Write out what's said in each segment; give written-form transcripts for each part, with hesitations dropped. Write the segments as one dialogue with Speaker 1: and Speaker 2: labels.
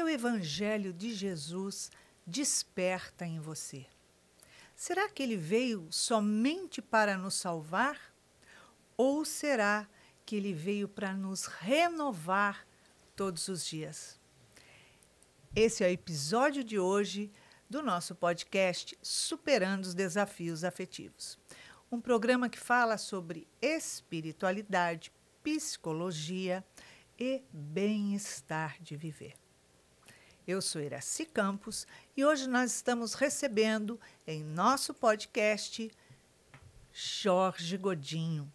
Speaker 1: que o Evangelho de Jesus desperta em você? Será que ele veio somente para nos salvar? Ou será que ele veio para nos renovar todos os dias? Esse é o episódio de hoje do nosso podcast Superando os Desafios Afetivos. Um programa que fala sobre espiritualidade, psicologia e bem-estar de viver. Eu sou Iraci Campos e hoje nós estamos recebendo em nosso podcast Jorge Godinho.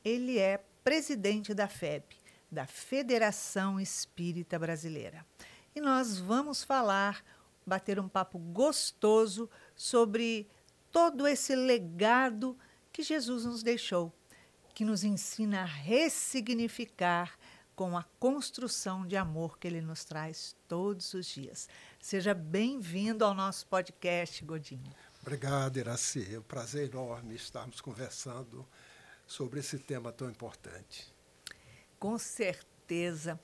Speaker 1: Ele é presidente da FEB, da Federação Espírita Brasileira. E nós vamos bater um papo gostoso sobre todo esse legado que Jesus nos deixou, que nos ensina a ressignificar com a construção de amor que ele nos traz todos os dias. Seja bem-vindo ao nosso podcast, Godinho.
Speaker 2: Obrigado, Iraci. É um prazer enorme estarmos conversando sobre esse tema tão importante.
Speaker 1: Com certeza.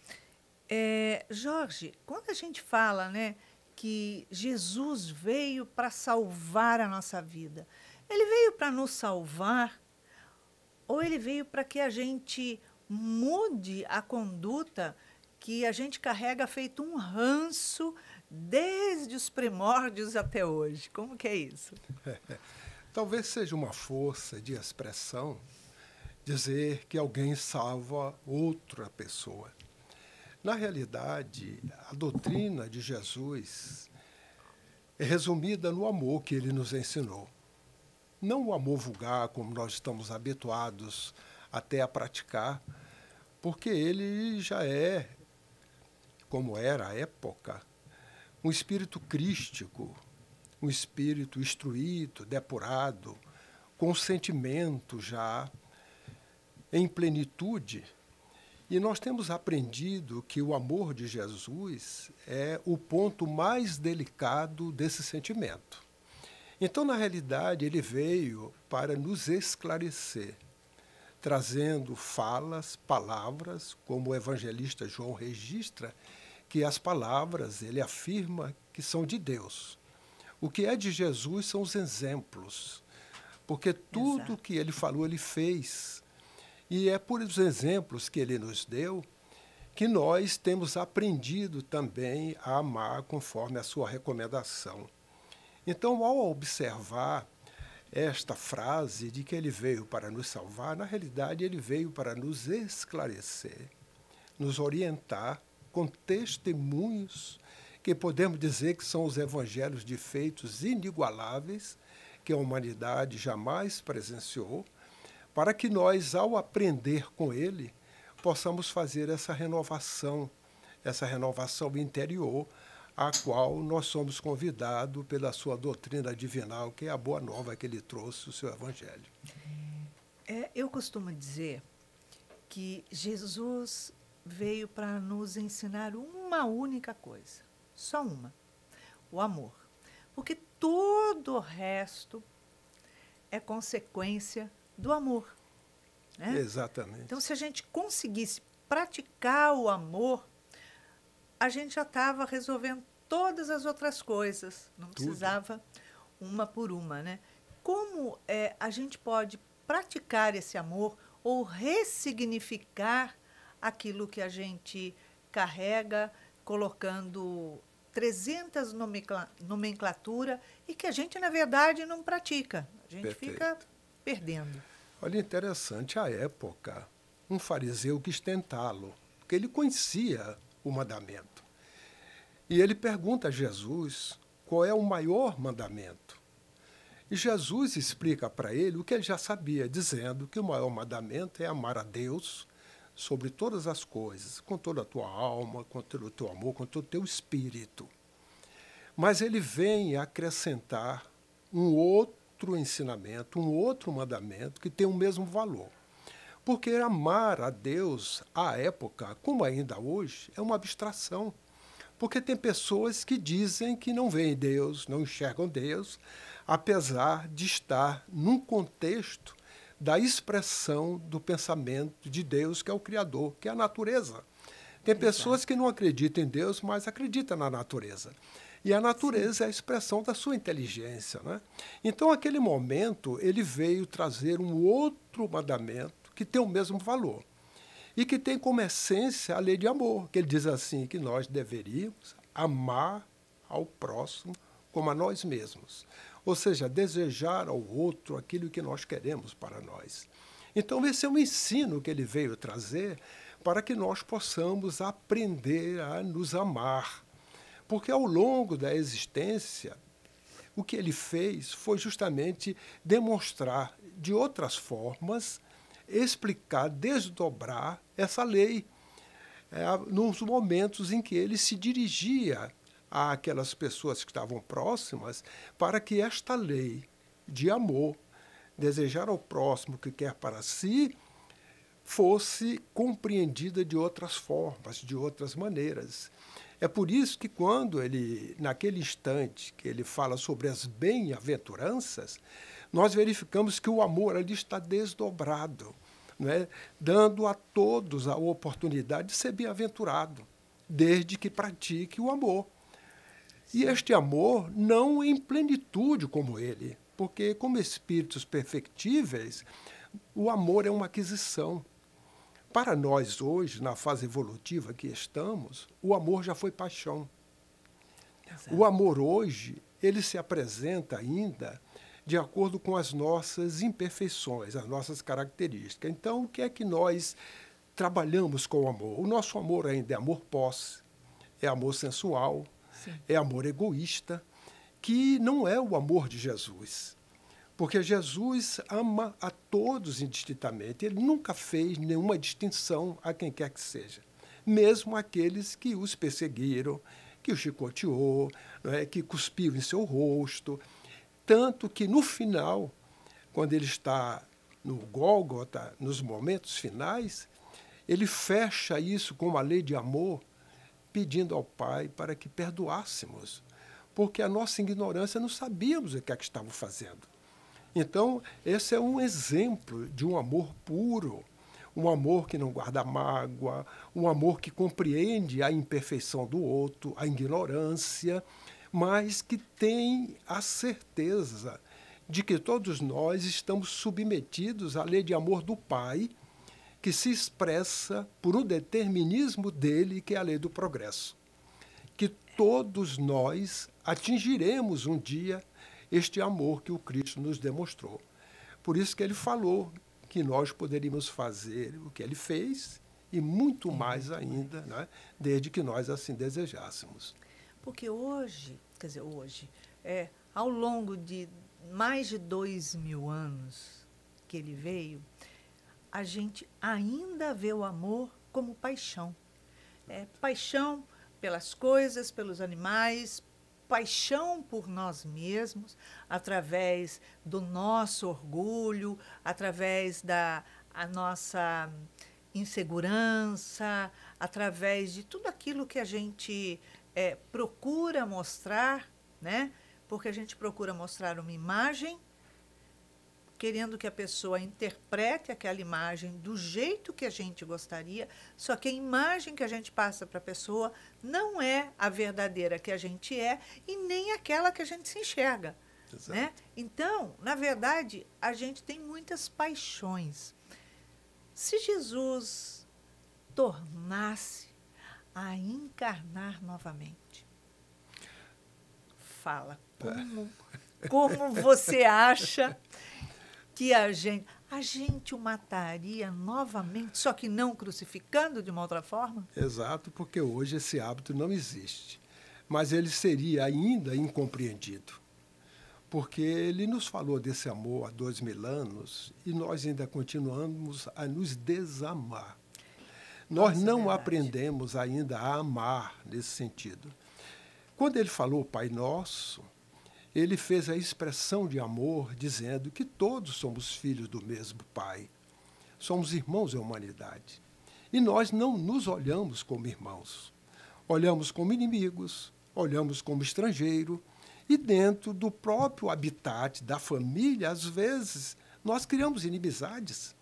Speaker 1: Jorge, quando a gente fala, né, que Jesus veio para salvar a nossa vida, ele veio para nos salvar ou ele veio para que a gente mude a conduta que a gente carrega feito um ranço desde os primórdios até hoje? Como que é isso?
Speaker 2: Talvez seja uma força de expressão dizer que alguém salva outra pessoa. Na realidade, a doutrina de Jesus é resumida no amor que ele nos ensinou. Não o amor vulgar, como nós estamos habituados até a praticar, porque ele já é, como era à época, um espírito crístico, um espírito instruído, depurado, com sentimento já em plenitude. E nós temos aprendido que o amor de Jesus é o ponto mais delicado desse sentimento. Então, na realidade, ele veio para nos esclarecer, trazendo palavras, como o evangelista João registra, que as palavras, ele afirma que são de Deus. O que é de Jesus são os exemplos, porque tudo que ele falou, ele fez. E é por os exemplos que ele nos deu que nós temos aprendido também a amar conforme a sua recomendação. Então, ao observar esta frase de que ele veio para nos salvar, na realidade ele veio para nos esclarecer, nos orientar com testemunhos que podemos dizer que são os evangelhos de feitos inigualáveis que a humanidade jamais presenciou, para que nós, ao aprender com ele, possamos fazer essa renovação interior, a qual nós somos convidados pela sua doutrina divinal, que é a boa nova que ele trouxe, o seu evangelho.
Speaker 1: Eu costumo dizer que Jesus veio para nos ensinar uma única coisa, só uma, o amor. Porque todo o resto é consequência do amor. Né?
Speaker 2: Exatamente.
Speaker 1: Então, se a gente conseguisse praticar o amor, a gente já estava resolvendo todas as outras coisas. Não precisava uma por uma. Né? Como a gente pode praticar esse amor ou ressignificar aquilo que a gente carrega, colocando 300 nomenclatura e que a gente, na verdade, não pratica. A gente fica perdendo.
Speaker 2: Olha, interessante, à época, um fariseu quis tentá-lo, porque ele conhecia o mandamento. E ele pergunta a Jesus qual é o maior mandamento. E Jesus explica para ele o que ele já sabia, dizendo que o maior mandamento é amar a Deus sobre todas as coisas, com toda a tua alma, com todo o teu amor, com todo o teu espírito. Mas ele vem acrescentar um outro ensinamento, um outro mandamento que tem o mesmo valor. Porque amar a Deus, à época, como ainda hoje, é uma abstração. Porque tem pessoas que dizem que não veem Deus, não enxergam Deus, apesar de estar num contexto da expressão do pensamento de Deus, que é o Criador, que é a natureza. Tem pessoas que não acreditam em Deus, mas acreditam na natureza. E a natureza é a expressão da sua inteligência, né? Então, naquele momento, ele veio trazer um outro mandamento que tem o mesmo valor e que tem como essência a lei de amor, que ele diz assim, que nós deveríamos amar ao próximo como a nós mesmos. Ou seja, desejar ao outro aquilo que nós queremos para nós. Então, esse é um ensino que ele veio trazer para que nós possamos aprender a nos amar. Porque ao longo da existência, o que ele fez foi justamente demonstrar de outras formas, explicar, desdobrar essa lei nos momentos em que ele se dirigia àquelas pessoas que estavam próximas para que esta lei de amor, desejar ao próximo o que quer para si, fosse compreendida de outras formas, de outras maneiras. É por isso que quando ele, naquele instante que ele fala sobre as bem-aventuranças, nós verificamos que o amor ali está desdobrado, não é? Dando a todos a oportunidade de ser bem-aventurado, desde que pratique o amor. E este amor não em plenitude como ele, porque como espíritos perfectíveis, o amor é uma aquisição. Para nós hoje, na fase evolutiva que estamos, o amor já foi paixão. Exato. O amor hoje, ele se apresenta ainda de acordo com as nossas imperfeições, as nossas características. Então, o que é que nós trabalhamos com o amor? O nosso amor ainda é amor posse, é amor sensual, sim, é amor egoísta, que não é o amor de Jesus. Porque Jesus ama a todos indistintamente. Ele nunca fez nenhuma distinção a quem quer que seja. Mesmo aqueles que os perseguiram, que o chicoteou, né, que cuspiu em seu rosto. Tanto que, no final, quando ele está no Gólgota, nos momentos finais, ele fecha isso com uma lei de amor, pedindo ao Pai para que perdoássemos. Porque a nossa ignorância não sabíamos o que é que estavam fazendo. Então, esse é um exemplo de um amor puro, um amor que não guarda mágoa, um amor que compreende a imperfeição do outro, a ignorância, mas que tem a certeza de que todos nós estamos submetidos à lei de amor do Pai, que se expressa por um determinismo dele, que é a lei do progresso. Que todos nós atingiremos um dia este amor que o Cristo nos demonstrou. Por isso que ele falou que nós poderíamos fazer o que ele fez e muito mais ainda, né, desde que nós assim desejássemos.
Speaker 1: Porque hoje, ao longo de mais de 2000 anos que ele veio, a gente ainda vê o amor como paixão. Paixão pelas coisas, pelos animais, paixão por nós mesmos, através do nosso orgulho, através da nossa insegurança, através de tudo aquilo que a gente procura mostrar, né? Porque a gente procura mostrar uma imagem, querendo que a pessoa interprete aquela imagem do jeito que a gente gostaria, só que a imagem que a gente passa para a pessoa não é a verdadeira que a gente é e nem aquela que a gente se enxerga. Né? Então, na verdade, a gente tem muitas paixões. Se Jesus tornasse a encarnar novamente, fala, como você acha que a gente o mataria novamente, só que não crucificando de uma outra forma?
Speaker 2: Exato, porque hoje esse hábito não existe. Mas ele seria ainda incompreendido. Porque ele nos falou desse amor há 2000 anos e nós ainda continuamos a nos desamar. Nós não aprendemos ainda a amar nesse sentido. Quando ele falou Pai Nosso, ele fez a expressão de amor dizendo que todos somos filhos do mesmo Pai. Somos irmãos da humanidade. E nós não nos olhamos como irmãos. Olhamos como inimigos, olhamos como estrangeiro. E dentro do próprio habitat da família, às vezes, nós criamos inimizades.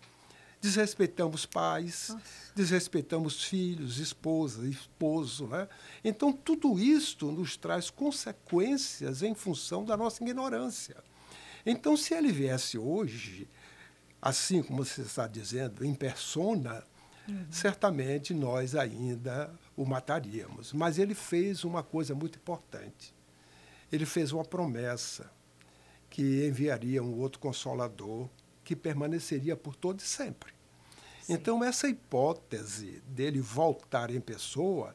Speaker 2: desrespeitamos pais,
Speaker 1: Nossa.
Speaker 2: desrespeitamos filhos, esposa, esposo, né? Então, tudo isto nos traz consequências em função da nossa ignorância. Então, se ele viesse hoje, assim como você está dizendo, em persona, certamente nós ainda o mataríamos. Mas ele fez uma coisa muito importante. Ele fez uma promessa que enviaria um outro Consolador que permaneceria por todo e sempre.
Speaker 1: Sim.
Speaker 2: Então, essa hipótese dele voltar em pessoa,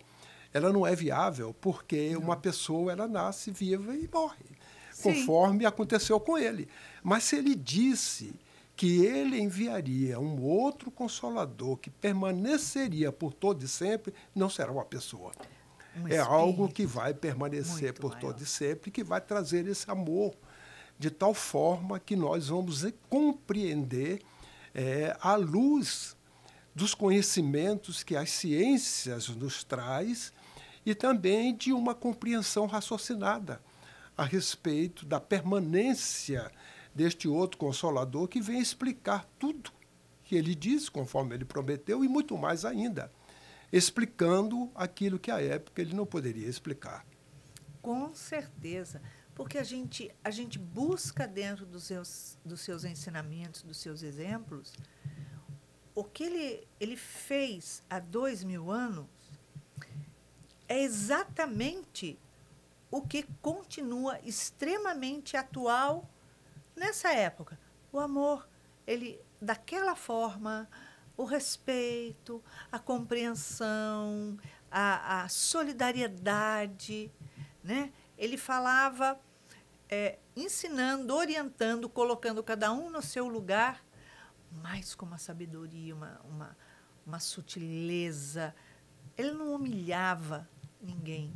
Speaker 2: ela não é viável, porque uma pessoa ela nasce viva e morre,
Speaker 1: Sim.
Speaker 2: conforme aconteceu com ele. Mas se ele disse que ele enviaria um outro Consolador que permaneceria por todo e sempre, não será uma pessoa. É algo que vai permanecer por todo e sempre, que vai trazer esse amor, de tal forma que nós vamos compreender à luz dos conhecimentos que as ciências nos traz e também de uma compreensão raciocinada a respeito da permanência deste outro Consolador que vem explicar tudo que ele diz, conforme ele prometeu, e muito mais ainda, explicando aquilo que à época ele não poderia explicar.
Speaker 1: Com certeza, porque a gente busca dentro dos seus ensinamentos, dos seus exemplos, o que ele fez há 2000 anos é exatamente o que continua extremamente atual nessa época. O amor, ele daquela forma, o respeito, a compreensão, a solidariedade, né? Ele falava ensinando, orientando, colocando cada um no seu lugar, mas com uma sabedoria, uma sutileza. Ele não humilhava ninguém,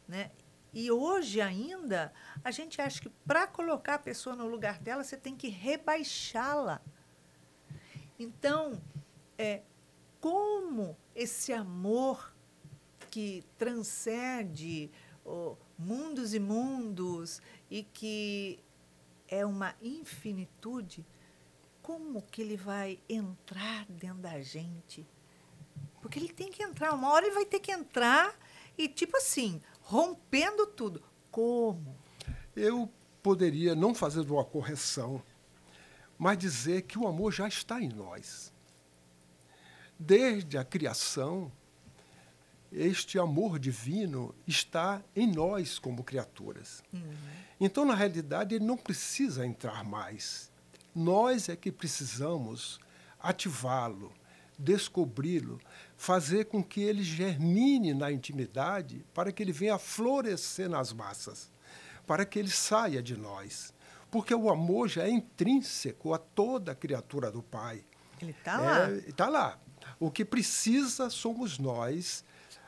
Speaker 1: né? E hoje ainda, a gente acha que para colocar a pessoa no lugar dela, você tem que rebaixá-la. Então, como esse amor que transcende mundos e mundos e que é uma infinitude, como que ele vai entrar dentro da gente? Porque ele tem que entrar, uma hora ele vai ter que entrar e, tipo assim, rompendo tudo. Como?
Speaker 2: Eu poderia não fazer uma correção, mas dizer que o amor já está em nós. Desde a criação, este amor divino está em nós como criaturas. Então, na realidade, ele não precisa entrar mais. Nós é que precisamos ativá-lo, descobri-lo, fazer com que ele germine na intimidade para que ele venha florescer nas massas, para que ele saia de nós. Porque o amor já é intrínseco a toda criatura do Pai.
Speaker 1: Ele está lá.
Speaker 2: Está lá. O que precisa somos nós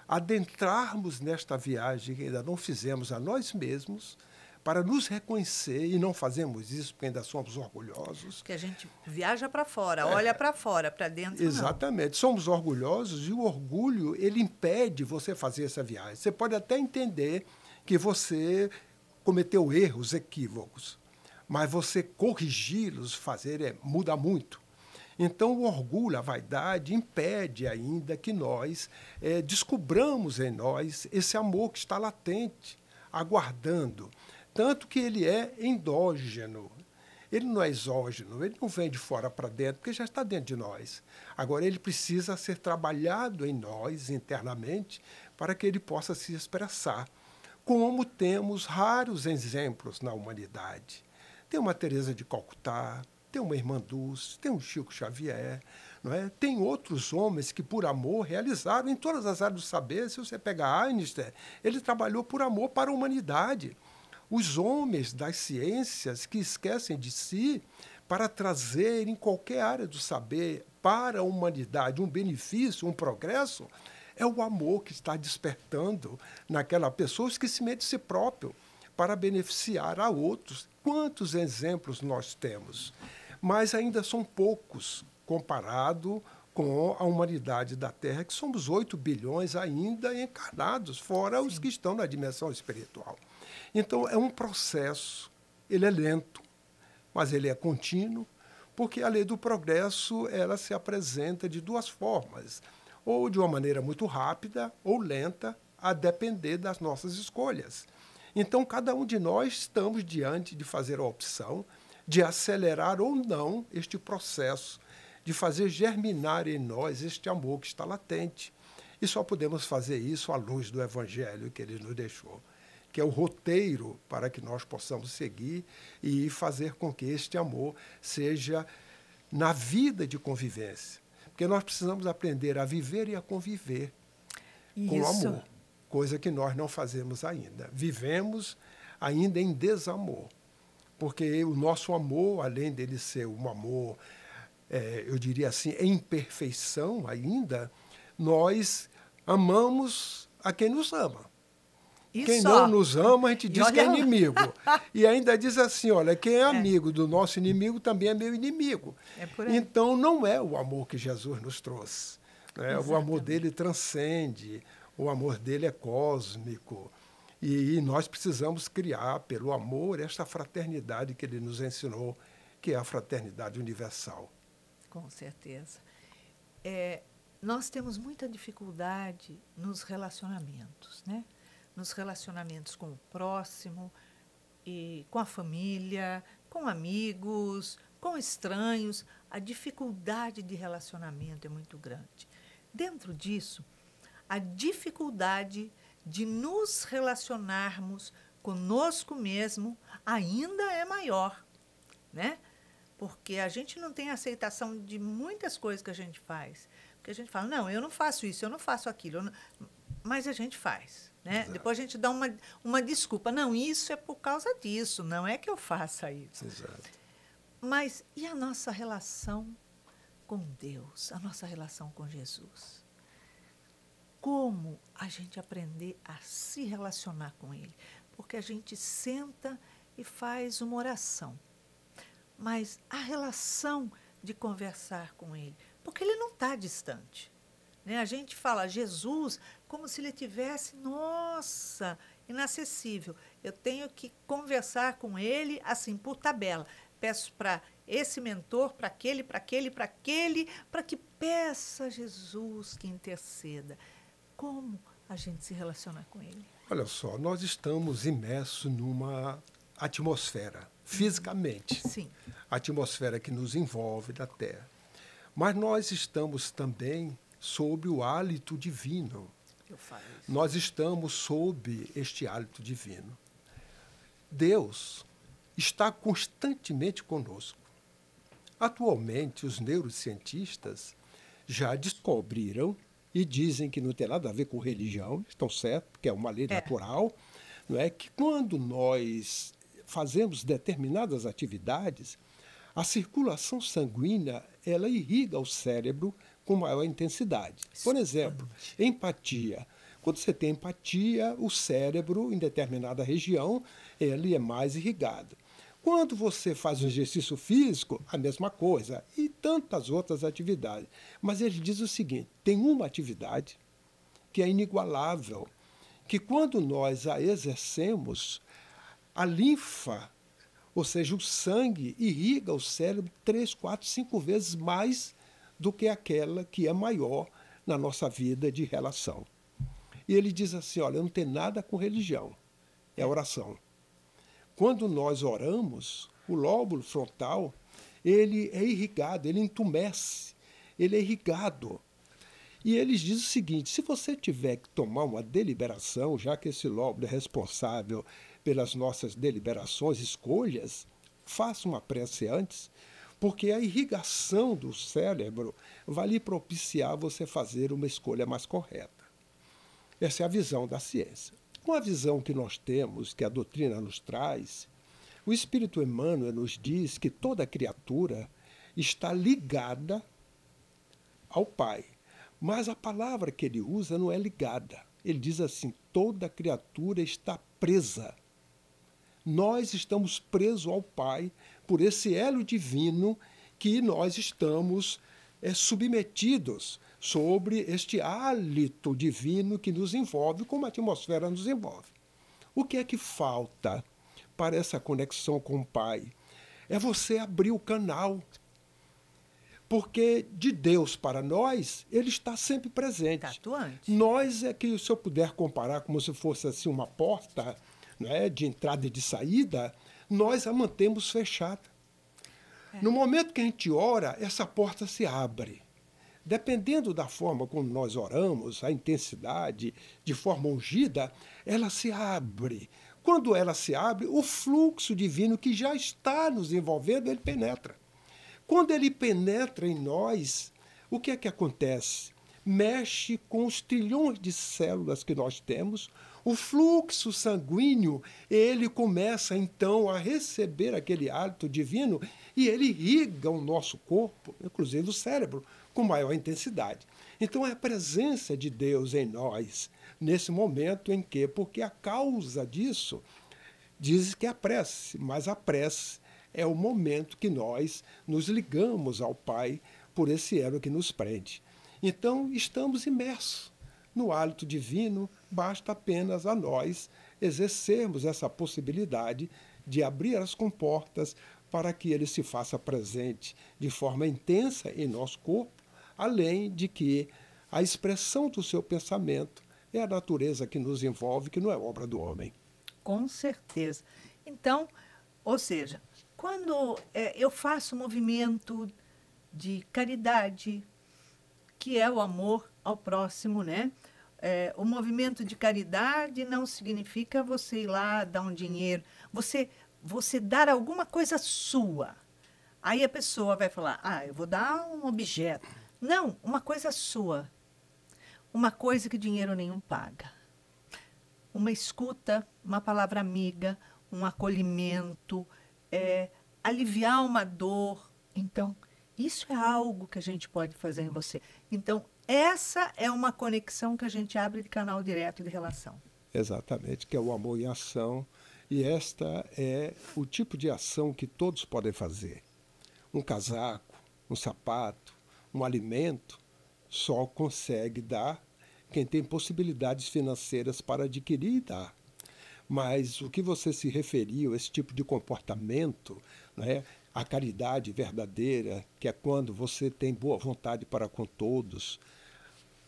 Speaker 2: adentrarmos nesta viagem que ainda não fizemos a nós mesmos, para nos reconhecer, e não fazemos isso porque ainda somos orgulhosos.
Speaker 1: Porque a gente viaja para fora, olha para fora, para dentro
Speaker 2: exatamente. Não. Somos orgulhosos e o orgulho, ele impede você fazer essa viagem. Você pode até entender que você cometeu erros, equívocos, mas você corrigi-los, muda muito. Então, o orgulho, a vaidade, impede ainda que nós descobramos em nós esse amor que está latente, aguardando. Tanto que ele é endógeno. Ele não é exógeno, ele não vem de fora para dentro, porque já está dentro de nós. Agora, ele precisa ser trabalhado em nós internamente para que ele possa se expressar. Como temos raros exemplos na humanidade. Tem uma Teresa de Calcutá, tem uma Irmã Dulce, tem um Chico Xavier, não é? Tem outros homens que, por amor, realizaram em todas as áreas do saber. Se você pegar Einstein, ele trabalhou por amor para a humanidade. Os homens das ciências que esquecem de si para trazer em qualquer área do saber para a humanidade um benefício, um progresso, é o amor que está despertando naquela pessoa o esquecimento de si próprio para beneficiar a outros. Quantos exemplos nós temos? Mas ainda são poucos comparado com a humanidade da Terra, que somos 8 bilhões ainda encarnados, fora Sim. os que estão na dimensão espiritual. Então, é um processo, ele é lento, mas ele é contínuo, Porque a lei do progresso, ela se apresenta de duas formas, ou de uma maneira muito rápida ou lenta, a depender das nossas escolhas. Então, cada um de nós estamos diante de fazer a opção de acelerar ou não este processo, de fazer germinar em nós este amor que está latente. E só podemos fazer isso à luz do Evangelho que ele nos deixou, que é o roteiro para que nós possamos seguir e fazer com que este amor seja na vida de convivência. Porque nós precisamos aprender a viver e a conviver com o amor, coisa que nós não fazemos ainda. Vivemos ainda em desamor, porque o nosso amor, além dele ser um amor, eu diria assim, em perfeição ainda, nós amamos a quem nos ama. Quem não nos ama, a gente diz que é inimigo. E ainda diz assim, olha, quem é amigo do nosso inimigo também é meu inimigo. Então, não é o amor que Jesus nos trouxe. Né? O amor dele transcende, o amor dele é cósmico. E nós precisamos criar, pelo amor, esta fraternidade que ele nos ensinou, que é a fraternidade universal.
Speaker 1: Com certeza. Nós temos muita dificuldade nos relacionamentos, né? Nos relacionamentos com o próximo, e com a família, com amigos, com estranhos. A dificuldade de relacionamento é muito grande. Dentro disso, a dificuldade de nos relacionarmos conosco mesmo ainda é maior, né? Porque a gente não tem aceitação de muitas coisas que a gente faz. Porque a gente fala, não, eu não faço isso, eu não faço aquilo. Mas a gente faz. Né? Depois a gente dá uma desculpa. Não, isso é por causa disso, não é que eu faça isso.
Speaker 2: Exato.
Speaker 1: Mas e a nossa relação com Deus, a nossa relação com Jesus? Como a gente aprender a se relacionar com Ele? Porque a gente senta e faz uma oração. Mas a relação de conversar com Ele, porque Ele não está distante. Né? A gente fala Jesus como se ele tivesse, nossa, inacessível. Eu tenho que conversar com ele assim, por tabela. Peço para esse mentor, para aquele, para que peça a Jesus que interceda. Como a gente se relaciona com ele?
Speaker 2: Olha só, nós estamos imersos numa atmosfera, fisicamente.
Speaker 1: Sim.
Speaker 2: A atmosfera que nos envolve da Terra. Mas nós estamos também sob o hálito divino. Nós estamos sob este hálito divino. Deus está constantemente conosco. Atualmente, os neurocientistas já descobriram e dizem que não tem nada a ver com religião, estão certos, porque é uma lei natural, não é? Que quando nós fazemos determinadas atividades, a circulação sanguínea ela irriga o cérebro com maior intensidade. Por exemplo, empatia. Quando você tem empatia, o cérebro, em determinada região, ele é mais irrigado. Quando você faz um exercício físico, a mesma coisa, e tantas outras atividades. Mas ele diz o seguinte, tem uma atividade que é inigualável, que quando nós a exercemos, a linfa, ou seja, o sangue, irriga o cérebro 3, 4, 5 vezes mais do que aquela que é maior na nossa vida de relação. E ele diz assim, olha, não tem nada com religião, é oração. Quando nós oramos, o lóbulo frontal, ele é irrigado, ele entumece, ele é irrigado. E eles dizem o seguinte, se você tiver que tomar uma deliberação, já que esse lóbulo é responsável pelas nossas deliberações, escolhas, faça uma prece antes, porque a irrigação do cérebro vai lhe propiciar você fazer uma escolha mais correta. Essa é a visão da ciência. Com a visão que nós temos, que a doutrina nos traz, o Espírito Emmanuel nos diz que toda criatura está ligada ao Pai. Mas a palavra que ele usa não é ligada. Ele diz assim, toda criatura está presa. Nós estamos presos ao Pai por esse elo divino que nós estamos submetidos sobre este hálito divino que nos envolve, como a atmosfera nos envolve. O que é que falta para essa conexão com o Pai? É você abrir o canal, Porque de Deus para nós, ele está sempre presente.
Speaker 1: Está atuante.
Speaker 2: Nós é que, se eu puder comparar como se fosse assim uma porta, né, de entrada e de saída, nós a mantemos fechada. No momento que a gente ora, essa porta se abre. Dependendo da forma como nós oramos, a intensidade, de forma ungida, ela se abre. Quando ela se abre, o fluxo divino que já está nos envolvendo, ele penetra. Quando ele penetra em nós, o que é que acontece? Mexe com os trilhões de células que nós temos, o fluxo sanguíneo, ele começa então a receber aquele hálito divino e ele irriga o nosso corpo, inclusive o cérebro, com maior intensidade. Então é a presença de Deus em nós, nesse momento em que, porque a causa disso, diz que é a prece, mas a prece é o momento que nós nos ligamos ao Pai por esse elo que nos prende. Então, estamos imersos no hálito divino, basta apenas a nós exercermos essa possibilidade de abrir as comportas para que ele se faça presente de forma intensa em nosso corpo, além de que a expressão do seu pensamento é a natureza que nos envolve, que não é obra do homem.
Speaker 1: Com certeza. Então, ou seja, quando eu faço um movimento de caridade, que é o amor ao próximo, né? O movimento de caridade não significa você ir lá dar um dinheiro, você dar alguma coisa sua. Aí a pessoa vai falar, eu vou dar um objeto. Não, uma coisa sua. Uma coisa que dinheiro nenhum paga. Uma escuta, uma palavra amiga, um acolhimento, aliviar uma dor. Então, isso é algo que a gente pode fazer em você. Então, essa é uma conexão que a gente abre de canal direto de relação.
Speaker 2: Exatamente, que é o amor em ação. E esta é o tipo de ação que todos podem fazer. Um casaco, um sapato, um alimento, só consegue dar quem tem possibilidades financeiras para adquirir e dar. Mas o que você se referiu, esse tipo de comportamento, né, a caridade verdadeira, que é quando você tem boa vontade para com todos,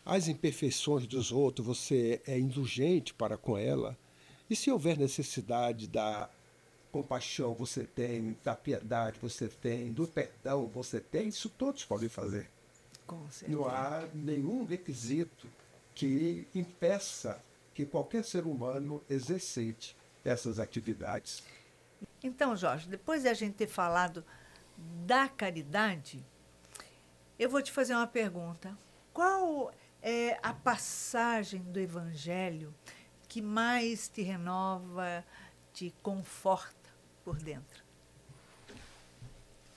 Speaker 2: as imperfeições dos outros, você é indulgente para com ela, e se houver necessidade da compaixão, você tem, da piedade, você tem, do perdão, você tem, isso todos podem fazer.
Speaker 1: Com certeza.
Speaker 2: Não há nenhum requisito que impeça que qualquer ser humano exercite essas atividades.
Speaker 1: Então, Jorge, depois de a gente ter falado da caridade, eu vou te fazer uma pergunta. Qual é a passagem do Evangelho que mais te renova, te conforta por dentro?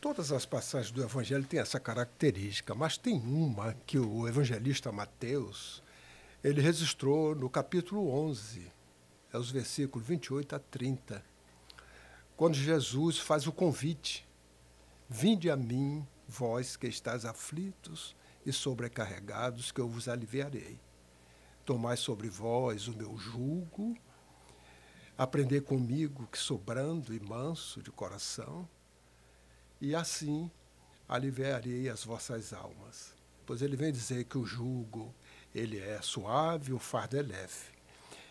Speaker 2: Todas as passagens do Evangelho têm essa característica, mas tem uma que o evangelista Mateus, ele registrou no capítulo 11, os versículos 28 a 30, quando Jesus faz o convite: vinde a mim, vós que estáis aflitos e sobrecarregados, que eu vos aliviarei. Tomai sobre vós o meu jugo, aprendei comigo, que sou brando e manso de coração, e assim aliviarei as vossas almas. Pois ele vem dizer que o jugo ele é suave, o fardo é leve.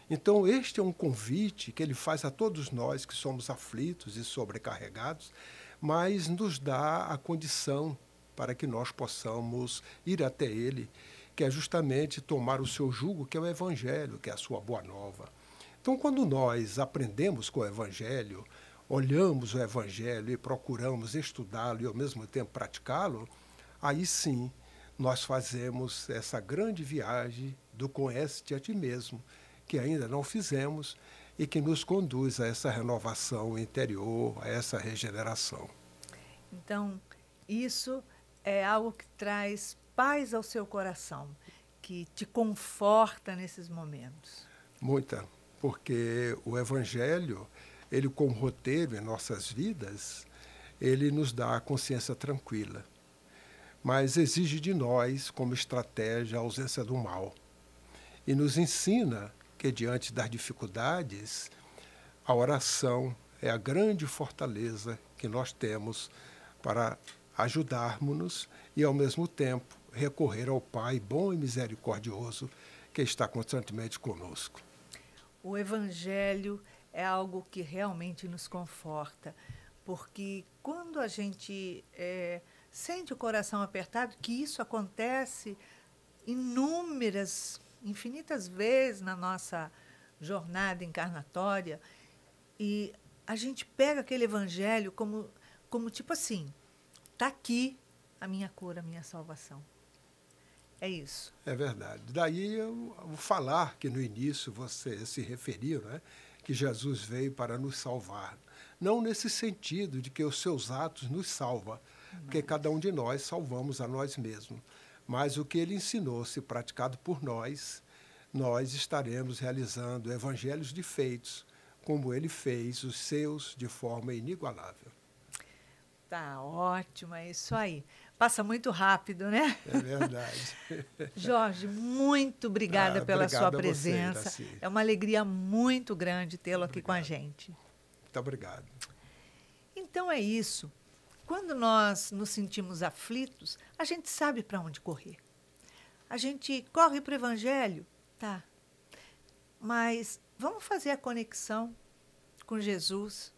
Speaker 2: Então, este é um convite que ele faz a todos nós que somos aflitos e sobrecarregados, mas nos dá a condição para que nós possamos ir até ele, que é justamente tomar o seu jugo, que é o Evangelho, que é a sua boa nova. Então, quando nós aprendemos com o Evangelho, olhamos o Evangelho e procuramos estudá-lo e, ao mesmo tempo, praticá-lo, aí sim nós fazemos essa grande viagem do conhece-te a ti mesmo, que ainda não fizemos e que nos conduz a essa renovação interior, a essa regeneração.
Speaker 1: Então, isso é algo que traz paz ao seu coração, que te conforta nesses momentos.
Speaker 2: Muita, porque o Evangelho, ele como roteiro em nossas vidas, ele nos dá a consciência tranquila, mas exige de nós, como estratégia, a ausência do mal. E nos ensina que, diante das dificuldades, a oração é a grande fortaleza que nós temos para ajudarmos-nos e, ao mesmo tempo, recorrer ao Pai bom e misericordioso que está constantemente conosco.
Speaker 1: O Evangelho é algo que realmente nos conforta, porque quando a gente sente o coração apertado, que isso acontece infinitas vezes na nossa jornada encarnatória, e a gente pega aquele Evangelho como tipo assim, está aqui a minha cura, a minha salvação. É isso.
Speaker 2: É verdade. Daí o falar que no início você se referiu, né, que Jesus veio para nos salvar. Não nesse sentido de que os seus atos nos salvam, porque cada um de nós salvamos a nós mesmos. Mas o que ele ensinou, se praticado por nós, nós estaremos realizando evangelhos de feitos, como ele fez os seus de forma inigualável.
Speaker 1: Tá ótimo, é isso aí. Passa muito rápido, né?
Speaker 2: É verdade.
Speaker 1: Jorge, muito obrigada pela sua
Speaker 2: Obrigado a você,
Speaker 1: presença.
Speaker 2: Iraci.
Speaker 1: É uma alegria muito grande tê-lo aqui com a gente.
Speaker 2: Muito obrigado.
Speaker 1: Então é isso. Quando nós nos sentimos aflitos, a gente sabe para onde correr. A gente corre para o Evangelho, tá. Mas vamos fazer a conexão com Jesus.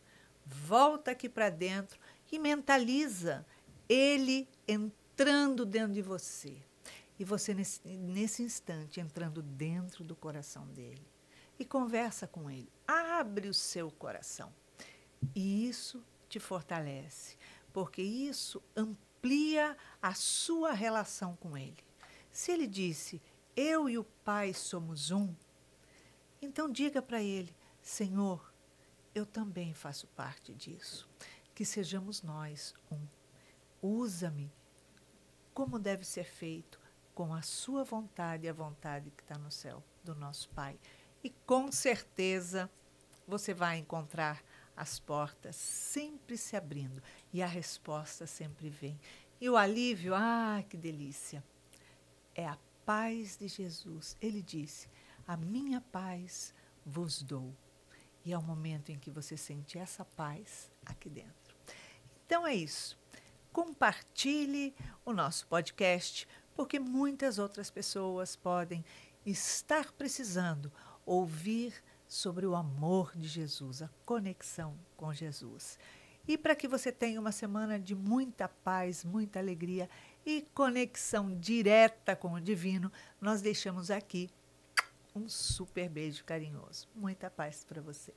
Speaker 1: Volta aqui para dentro e mentaliza ele entrando dentro de você. E você, nesse instante, entrando dentro do coração dele. E conversa com ele. Abre o seu coração. E isso te fortalece, porque isso amplia a sua relação com ele. Se ele disse, eu e o Pai somos um, então diga para ele, Senhor, eu também faço parte disso. Que sejamos nós um. Usa-me como deve ser feito, com a sua vontade e a vontade que está no céu do nosso Pai. E com certeza você vai encontrar as portas sempre se abrindo e a resposta sempre vem. E o alívio, que delícia! É a paz de Jesus. Ele disse, a minha paz vos dou. E é o momento em que você sente essa paz aqui dentro. Então é isso. Compartilhe o nosso podcast, porque muitas outras pessoas podem estar precisando ouvir sobre o amor de Jesus, a conexão com Jesus. E para que você tenha uma semana de muita paz, muita alegria e conexão direta com o divino, nós deixamos aqui um super beijo carinhoso. Muita paz para você.